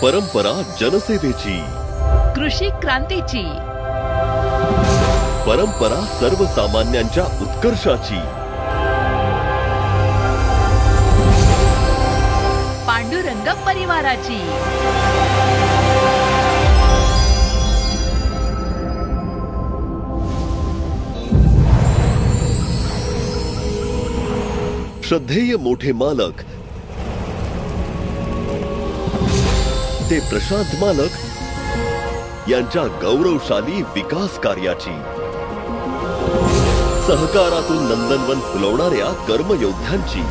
परंपरा जनसेवेची, कृषी क्रांतीची, परंपरा सर्वसामान्यांच्या उत्कर्षाची, पांडुरंग परिवाराची। श्रद्धेय मोठे मालक ते प्रशांत मालक यांच्या गौरवशाली विकास कार्याची, सहकारातून नंदनवन फुलवणाऱ्या कर्मयोद्ध्यांची,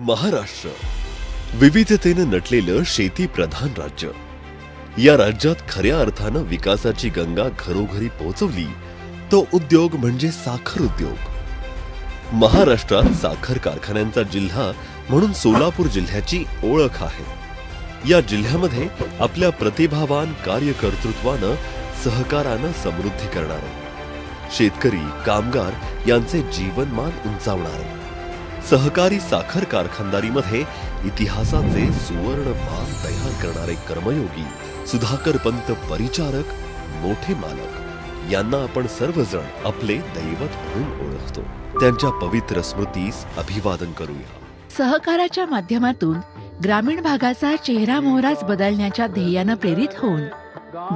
महाराष्ट्र विविधतेने नटलेलं शेती प्रधान राज्य। या राज्यात खऱ्या अर्थानं विकासाची गंगा घरोघरी पोहोचवली तो उद्योग म्हणजे साखर उद्योग। महाराष्ट्रात साखर कारखान्यांचा जिल्हा म्हणून सोलापूर जिल्ह्याची ओळख आहे। या जिल्ह्यामध्ये आपल्या प्रतिभावान कार्यकर्तृत्वानं सहकारानं समृद्धी करणारे, शेतकरी कामगार यांचे जीवनमान उंचावणारे, सहकारी साखर कारखानदारीमध्ये इतिहासाचे सुवर्ण मान तयार करणारे कर्मयोगी सुधाकर पंत परिचारक मोठे मालक यांना आपण सर्वजण आपले दैवत म्हणून ओळखतो। त्यांच्या पवित्र स्मृतीस अभिवादन करूया। सहकाराच्या माध्यमातून ग्रामीण भागाचा चेहरा मोहराच बदलण्याच्या ध्येयानं प्रेरित होऊन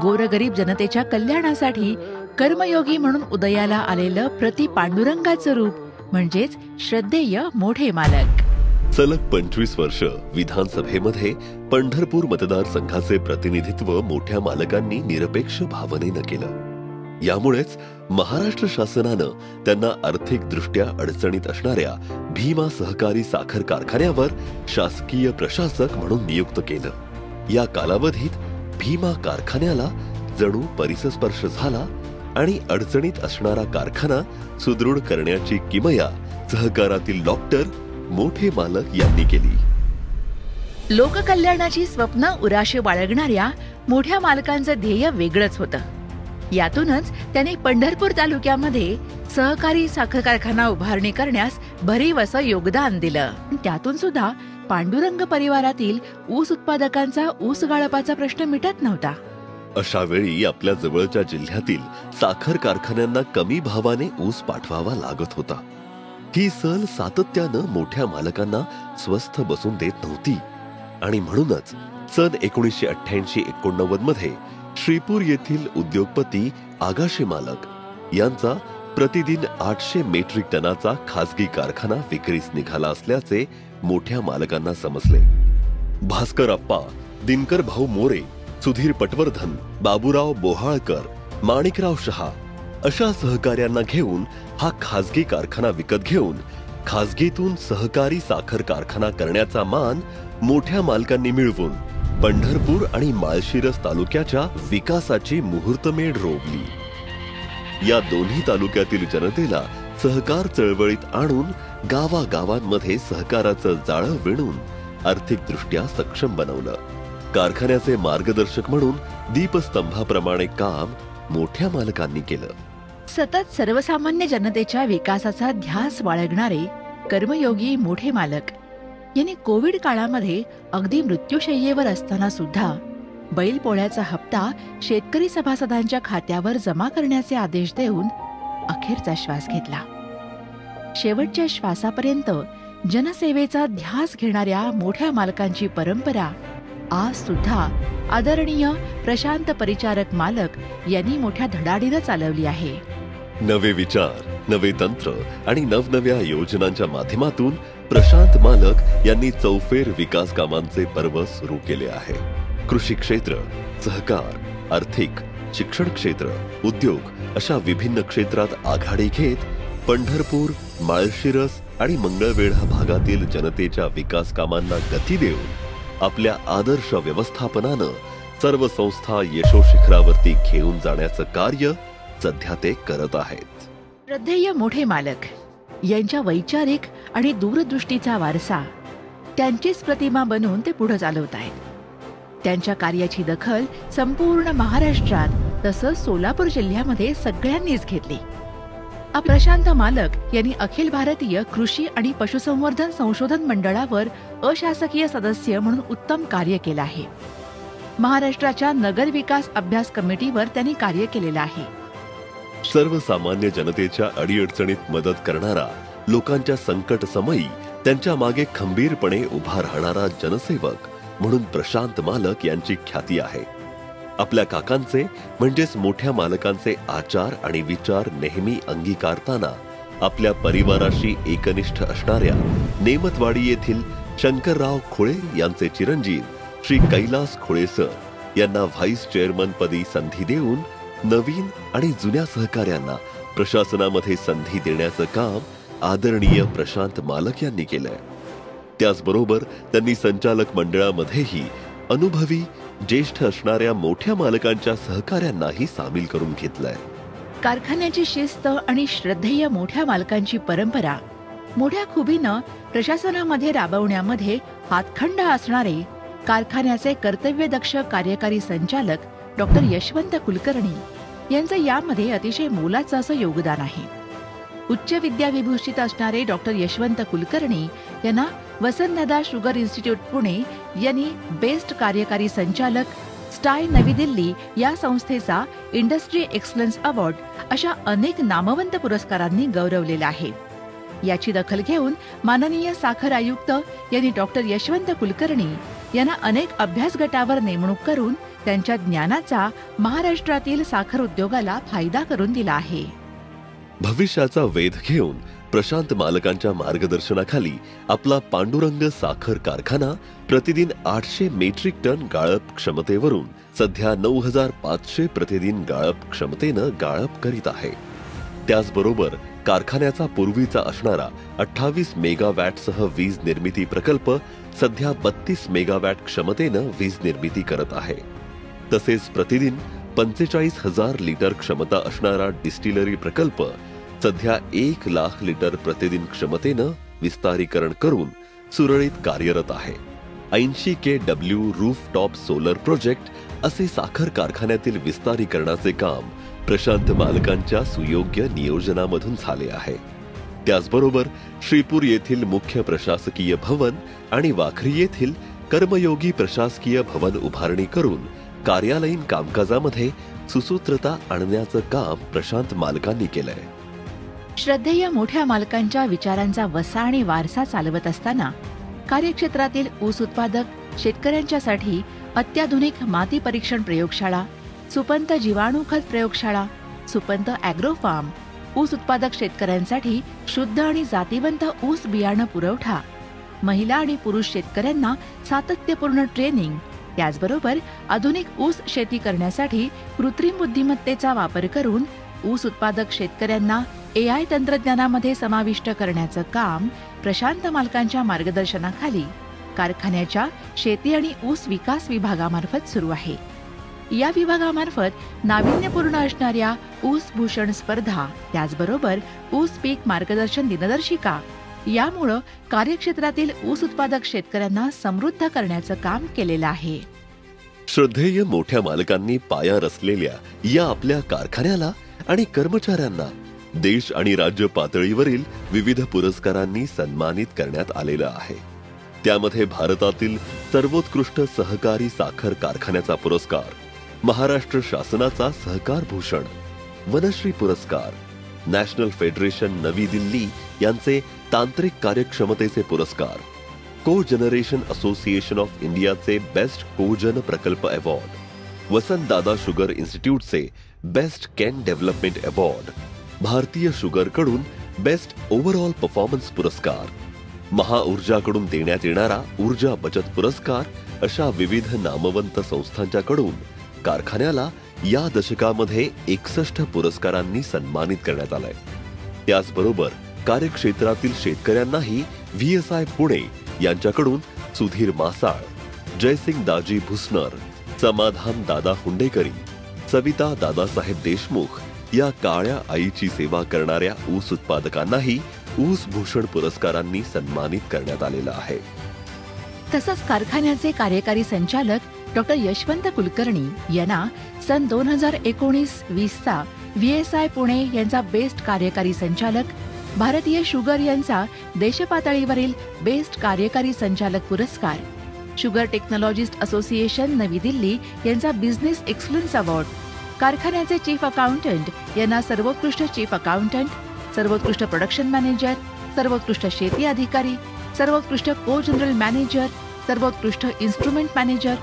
गोरगरीब जनतेच्या कल्याणासाठी कर्मयोगी म्हणून उदयाला आलेलं प्रति पांडुरंगाचं रूप म्हणजेच श्रद्धेय मोठे मालक। सलग 25 वर्ष विधानसभेमध्ये पंढरपूर मतदारसंघाचे प्रतिनिधित्व मोठ्या मालकांनी निरपेक्ष भावनेनं केलं। यामुळेच महाराष्ट्र शासनानं त्यांना आर्थिक दृष्ट्या अडचणीत असणाऱ्या भीमा सहकारी साखर कारखान्यावर शासकीय प्रशासक म्हणून नियुक्त केलं। या कालावधीत भीमा कारखान्याला जणू परिसस्पर्श झाला आणि अडचणीत असणारा कारखाना सुदृढ करण्याची किमया सहकारातील डॉक्टर मोठे मालक यांनी केली। लोककल्याणाची स्वप्न उराशी बाळगणाऱ्या मोठ्या मालकांचं ध्येय वेगळंच होतं। यातूनच त्यांनी पंढरपूर तालुक्यामध्ये सहकारी साखर कारखाना उभारणी करण्यास भरीव असं योगदान दिलं। त्यातून सुद्धा पांडुरंग परिवारातील ऊस उत्पादकांचा ऊस गाळपाचा प्रश्न मिटत नव्हता। अशा वेळी आपल्या जवळच्या जिल्ह्यातील साखर कारखान्यांना कमी भावाने ऊस पाठवावा लागत होता। ही सल सातत्यानं मोठ्या मालकांना स्वस्थ बसून देत नव्हती आणि म्हणूनच सन 1988-89 मध्ये श्रीपूर येथील उद्योगपती आगाशे मालक यांचा प्रतिदिन 800 मेट्रिक टनाचा खासगी कारखाना विक्रीस निघाला असल्याचे मोठ्या मालकांना समजले। भास्कर अप्पा, दिनकर भाऊ मोरे, सुधीर पटवर्धन, बाबूराव बोहाळकर, माणिकराव शहा अशा सहकार्यांना घेऊन हा खासगी कारखाना विकत घेऊन खासगीतून सहकारी साखर कारखाना करण्याचा मान मोठ्या मालकांनी मिळवून पंढरपूर आणि माळशिरस तालुक्याच्या विकासाची मुहूर्तमेढ रोवली। या दोन्ही तालुक्यातील जनतेला सहकार चळवळीत आणून गावागावांमध्ये सहकाराचं जाळं विणून आर्थिकदृष्ट्या सक्षम बनवलं। कारखान्याचे मार्गदर्शक म्हणून दीपस्तंभाप्रमाणे काम मोठ्या मालकांनी केलं। सतत सर्वसामान्य जनतेच्या विकासाचा ध्यास बाळगणारे कर्मयोगी मोठे मालक यांनी कोविड काळामध्ये अगदी मृत्यूशय्येवर असताना सुद्धा बैलपोळ्याचा हप्ता शेतकरी सभासदांच्या खात्यावर जमा करण्याचे आदेश देऊन अखेरचा श्वास घेतला। शेवटच्या श्वासापर्यंत जनसेवेचा ध्यास घेणाऱ्या मोठ्या मालकांची परंपरा आज सुद्धा आदरणीय प्रशांत परिचारक मालक यांनी मोठ्या धडाडीनं चालवली आहे। नवे विचार, नवे तंत्र आणि नवनव्या योजनांच्या माध्यमातून प्रशांत मालक यांनी चौफेर विकास कामांचे पर्व सुरू केले आहे। कृषी क्षेत्र, सहकार, आर्थिक, शिक्षण क्षेत्र, उद्योग अशा विभिन्न क्षेत्रात आघाडी घेत पंढरपूर, माळशिरस आणि मंगळवेढा भागातील जनतेच्या विकास कामांना गती देऊन आपल्या आदर्श व्यवस्थापनानं सर्व संस्था यशोशिखरावरती घेऊन जाण्याचं कार्य सध्या ते करत आहेत. श्रद्धेय मोठे मालक यांच्या वैचारिक आणि दूरदृष्टीचा वारसा त्यांचीच प्रतिमा बनवून ते पुढे चालवत आहेत. त्यांच्या कार्याची दखल संपूर्ण महाराष्ट्रात तसंच सोलापूर जिल्ह्यामध्ये सगळ्यांनीच घेतली. प्रशांत मालक यांनी अखिल भारतीय कृषी आणि पशुसंवर्धन संशोधन मंडळावर अशासकीय सदस्य म्हणून उत्तम कार्य केलं आहे. महाराष्ट्राच्या नगर विकास अभ्यास कमिटीवर त्यांनी कार्य केलेलं आहे. सर्वसामान्य जनतेच्या अडीअडचणीत मदत करणारा, लोकांच्या संकट समयी त्यांच्या मागे खंबीरपणे उभा राहणारा जनसेवक म्हणून प्रशांत मालक यांची ख्याती आहे. आपल्या काकांचे म्हणजेच मोठ्या मालकांचे आचार आणि विचार नेहमी अंगीकारताना आपल्या परिवाराशी एकनिष्ठ असणाऱ्या नेमतवाडी येथील शंकरराव खोळे यांचे चिरंजीव श्री कैलास खोळे सर यांना व्हाईस चेअरमन पदी संधी देऊन नवीन आणि जुन्या सहकाऱ्यांना प्रशासनामध्ये संधी देण्याचं काम आदरणीय प्रशांत मालक यांनी केलंय. त्याचबरोबर त्यांनी संचालक मंडळामध्येही अनुभवी ज्येष्ठ असणाऱ्या मोठ्या मालकांच्या सहकाऱ्यांनाही सामील करून घेतलंय. कारखान्याची शिस्त आणि श्रद्धेय मोठ्या मालकांची परंपरा मोठ्या खुबीनं प्रशासनामध्ये राबवण्यामध्ये हातखंड असणारे कारखान्याचे कर्तव्यदक्ष कार्यकारी संचालक डॉक्टर यशवंत कुलकर्णी यांचं यामध्ये अतिशय मोलाचं असं योगदान आहे. उच्च विद्याविभूषित असणारे डॉक्टर यशवंत कुलकर्णी यांना वसंतदादा शुगर इन्स्टिट्यूट पुणे यांनी बेस्ट कार्यकारी संचालक, स्टाय नवी दिल्ली या संस्थेचा इंडस्ट्री एक्सलन्स अवॉर्ड अशा अनेक नामवंत पुरस्कारांनी गौरवलेला आहे. याची दखल घेऊन माननीय साखर आयुक्त यांनी डॉक्टर यशवंत कुलकर्णी यांना अनेक अभ्यास गटावर नेमणूक करून त्यांच्या ज्ञानाचा महाराष्ट्रातील साखर उद्योगाला फायदा करून दिला आहे. भविष्याचा वेध घेऊन प्रशांत मालकांच्या मार्गदर्शनाखाली आपला पांडुरंग साखर कारखाना प्रतिदिन 800 मेट्रिक टन गाळप क्षमतेवरून सध्या 9500 प्रतिदिन गाळप क्षमतेनं गाळप करीत आहे. त्याचबरोबर कारखान्याचा पूर्वीचा असणारा 28 मेगावॅटसह वीज निर्मिती प्रकल्प सध्या 32 मेगावॅट क्षमतेनं वीज निर्मिती करत आहे. तसेच प्रतिदिन 45,000 लिटर क्षमता असणारा डिस्टिलरी प्रकल्प सध्या 1 लाख लिटर प्रतिदिन क्षमतेनं विस्तारीकरण करून सुरळीत कार्यरत आहे. 80 KW रूफटॉप सोलर प्रोजेक्ट असे साखर कारखान्यातील विस्तारीकरणाचे काम प्रशांत मालकांच्या सुयोग्य नियोजनामधून झाले आहे. त्याचबरोबर श्रीपूर येथील मुख्य प्रशासकीय भवन आणि वाखरी येथील कर्मयोगी प्रशासकीय भवन उभारणी करून कार्यालयीन कामकाजामध्ये सुसूत्रता आणण्याचं काम प्रशांत मालकांनी केलंय. श्रद्धेय मोठ्या मालकांच्या विचारांचा वसा आणि वारसा चालवत असताना कार्यक्षेत्रातील ऊस उत्पादक शेतकऱ्यांच्यासाठी अत्याधुनिक माती परीक्षण प्रयोगशाळा, सुपंत जीवाणू खत प्रयोगशाळा, सुपंत ॲग्रो फार्म, ऊस उत्पादक शेतकऱ्यांसाठी शुद्ध आणि जातीवंत ऊस बियाणं पुरवठा, महिला आणि पुरुष शेतकऱ्यांना सातत्यपूर्ण ट्रेनिंग, त्याचबरोबर आधुनिक ऊस शेती करण्यासाठी कृत्रिम बुद्धिमत्तेचा वापर करून ऊस उत्पादक शेतकऱ्यांना AI तंत्रज्ञानामध्ये समाविष्ट करण्याचं काम प्रशांत मालकांच्या मार्गदर्शनाखाली कारखान्याच्या शेती आणि ऊस विकास विभागामार्फत सुरू आहे. या विभागामार्फत नाविन्यपूर्ण असणाऱ्या ऊस भूषण स्पर्धा, त्याचबरोबर ऊस पीक मार्गदर्शन दिनदर्शिका यामुळं कार्यक्षेत्रातील ऊस उत्पादक शेतकऱ्यांना समृद्ध करण्याचं काम केलेलं आहे. श्रद्धेय मोठ्या मालकांनी पाया रचलेल्या या आपल्या कारखान्याला आणि कर्मचाऱ्यांना देश आणि राज्य पातळीवरील विविध पुरस्कारांनी सन्मानित करण्यात आलेलं आहे. त्यामध्ये भारतातील सर्वोत्कृष्ट सहकारी साखर कारखान्याचा पुरस्कार, महाराष्ट्र शासनाचा सहकार भूषण, वनश्री पुरस्कार, नॅशनल फेडरेशन नवी दिल्ली यांचे तांत्रिक कार्यक्षमतेचे पुरस्कार, को जनरेशन असोसिएशन ऑफ इंडियाचे बेस्ट कोजन प्रकल्प अवॉर्ड, वसंतदादा शुगर इन्स्टिट्यूटचे best cane development award, Bharatiya sugar कडून बेस्ट ओव्हरऑल परफॉर्मन्स पुरस्कार, महाऊर्जाकडून देण्यात येणारा ऊर्जा बचत पुरस्कार अशा विविध नामवंत संस्थांच्याकडून कारखान्याला या दशकामध्ये 61 पुरस्कारांनी सन्मानित करण्यात आलंय. त्याचबरोबर कार्यक्षेत्रातील शेतकऱ्यांनाही VSI पुणे यांच्याकडून सुधीर मासाळ, जयसिंग दाजी भुसनर, समाधान दादा हुंडेकरी, सविता दादासाहेब देशमुख या काळ्या आईची सेवा करणाऱ्या ऊस उत्पादकांनाही ऊस भूषण पुरस्कारांनी सन्मानित करण्यात आलेलं आहे. तसंच कारखान्याचे कार्यकारी संचालक डॉक्टर यशवंत कुलकर्णी यांना सन 2019-20चा VSI पुणे यांचा बेस्ट कार्यकारी संचालक, भारतीय शुगर यांचा देशपातळीवरील बेस्ट कार्यकारी संचालक पुरस्कार, शुगर टेक्नॉलॉजिस्ट असोसिएशन नवी दिल्ली यांचा बिझनेस एक्सलन्स अवॉर्ड, कारखान्याचे चीफ अकाउंटंट यांना सर्वोत्कृष्ट चीफ अकाउंटंट, सर्वोत्कृष्ट प्रोडक्शन मॅनेजर, सर्वोत्कृष्ट शेती अधिकारी, सर्वोत्कृष्ट को जनरल मॅनेजर, सर्वोत्कृष्ट instrument manager,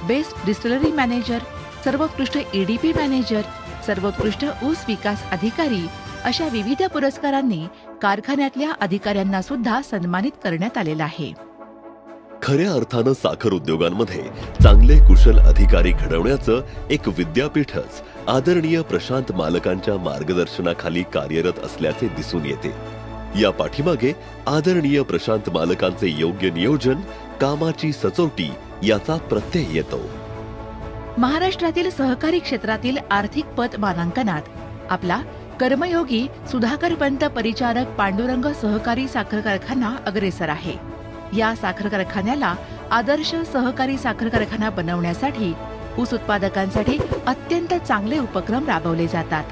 best distillery manager, सर्वोत्कृष्ट EDP मॅनेजर, सर्वोत्कृष्ट ऊस विकास अधिकारी अशा विविध पुरस्कारांनी कारखान्यातल्या अधिकाऱ्यांना सुद्धा सन्मानित करण्यात आलेलं आहे. खऱ्या अर्थानं साखर उद्योगांमध्ये चांगले कुशल अधिकारी घडवण्याचं एक विद्यापीठच आदरणीय प्रशांत मालकांच्या मार्गदर्शनाखाली कार्यरत असल्याचे दिसून येते. या पाठीमागे आदरणीय प्रशांत मालकांचे योग्य नियोजन, कामाची सचोटी याचा प्रत्यय येतो. महाराष्ट्रातील सहकारी क्षेत्रातील आर्थिक पत मानांकनात आपला कर्मयोगी सुधाकर पंत परिचारक पांडुरंग सहकारी साखर कारखाना अग्रेसर आहे. या साखर कारखान्याला आदर्श सहकारी साखर कारखाना बनवण्यासाठी ऊस उत्पादकांसाठी अत्यंत चांगले उपक्रम राबवले जातात.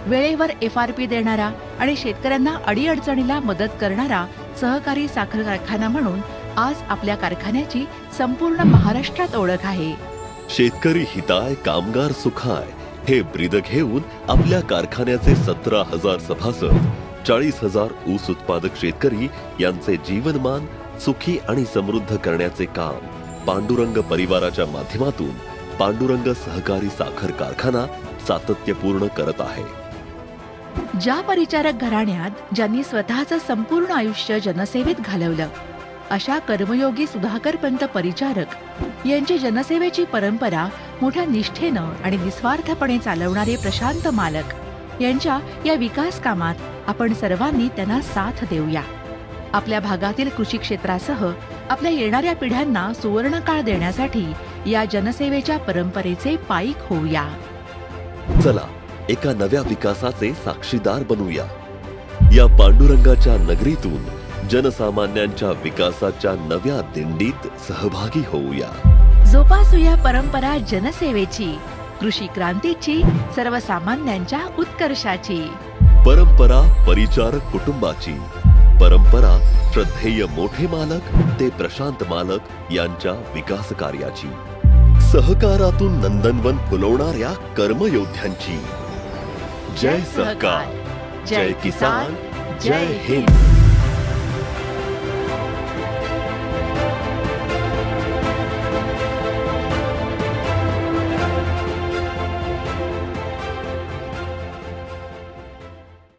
वेळेवर FRP देणारा आणि शेतकऱ्यांना अडीअडचणीला मदत करणारा सहकारी साखर कारखाना म्हणून आज आपल्या कारखान्याची संपूर्ण महाराष्ट्रात ओळख आहे. शेतकरी हिताय, कामगार सुखाय हे ब्रीद घेऊन आपल्या कारखान्याचे 17,000 सभासद, 40,000 ऊस उत्पादक शेतकरी यांचे जीवनमान सुखी आणि समृद्ध करण्याचे काम पांडुरंग परिवाराच्या माध्यमातून पांडुरंग सहकारी साखर कारखाना सातत्यपूर्ण करत आहे. ज्या परिचारक घराण्यात ज्यांनी स्वतःचं संपूर्ण आयुष्य जनसेवेत घालवलं अशा कर्मयोगी सुधाकर पंत परिचारक यांची जनसेवेची परंपरा मोठ्या निष्ठेनं आणि निस्वार्थपणे चालवणारे प्रशांत मालक यांच्या या विकास कामात आपण सर्वांनी त्यांना साथ देऊया. आपल्या भागातील कृषी क्षेत्रासह आपल्या येणाऱ्या पिढ्यांना सुवर्णकाळ देण्यासाठी या जनसेवेच्या परंपरेचे पाईक होऊया. चला एका नव्या विकासाचे साक्षीदार बनूया. या पांडुरंगाच्या नगरीतून जनसामान्यांच्या विकासाच्या नव्या दिंडीत सहभागी होऊया. जोपासूया परंपरा जनसेवेची, कृषी क्रांतीची, सर्वसामान्यांच्या उत्कर्षाची. परंपरा परिचारक कुटुंबाची, परंपरा श्रद्धेय मोठे मालक ते प्रशांत मालक यांच्या विकास कार्याची, सहकारातून नंदनवन फुलवणाऱ्या कर्मयोद्ध्यांची. जय सहकार, जय किसान, जय हिंद.